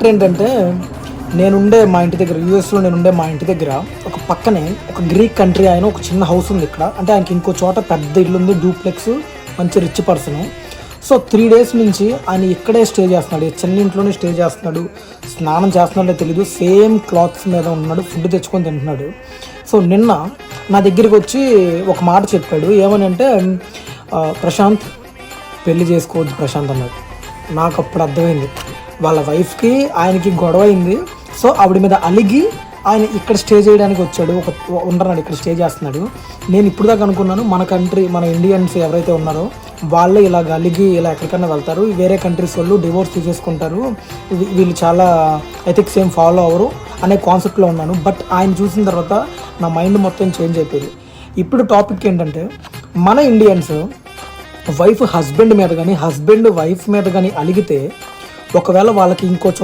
ఏంటంటే మా ఇంటి దగ్గర యూఎస్లో మా ఇంటి దగ్గర ఒక పక్కనే ఒక గ్రీక్ కంట్రీ ఆయన ఒక చిన్న హౌస్ ఉంది ఇక్కడ. అంటే ఆయనకి ఇంకో చోట పెద్ద ఇల్లు ఉంది, డూప్లెక్స్, మంచి రిచ్ పర్సన్. సో 3 days నుంచి ఆయన ఇక్కడే స్టే చేస్తున్నాడు, చిన్న ఇంట్లోనే స్టే చేస్తున్నాడు. స్నానం చేస్తున్నాడో తెలీదు, సేమ్ క్లాత్స్ మీద ఉన్నాడు, ఫుడ్ తెచ్చుకొని తింటున్నాడు. సో నిన్న నా దగ్గరికి వచ్చి ఒక మాట చెప్పాడు. ఏమని అంటే, ప్రశాంత్ పెళ్లి చేసుకోవద్దు ప్రశాంత్ అన్నాడు. నాకు అప్పుడు అర్థమైంది, వాళ్ళ వైఫ్కి ఆయనకి గొడవ అయింది. సో ఆవిడ మీద అలిగి ఆయన ఇక్కడ స్టే చేయడానికి వచ్చాడు, ఉంటున్నాడు, ఇక్కడ స్టే చేస్తున్నాడు. నేను ఇప్పుడు దాకా అనుకున్నాను మన ఇండియన్స్ ఎవరైతే ఉన్నారో వాళ్ళే ఇలా అలిగి ఇలా ఎక్కడికన్నా వెళ్తారు, వేరే కంట్రీస్ వాళ్ళు డివోర్స్ తీసేసుకుంటారు, వీళ్ళు చాలా ఎథిక్స్ ఏం ఫాలో అవ్వరు అనే కాన్సెప్ట్లో ఉన్నాను. బట్ ఆయన చూసిన తర్వాత నా మైండ్ మొత్తం చేంజ్ అయిపోయింది. ఇప్పుడు టాపిక్ ఏంటంటే, మన ఇండియన్స్ వైఫ్ హస్బెండ్ మీద కానీ వైఫ్ మీద కానీ అలిగితే, ఒకవేళ వాళ్ళకి ఇంకో చోట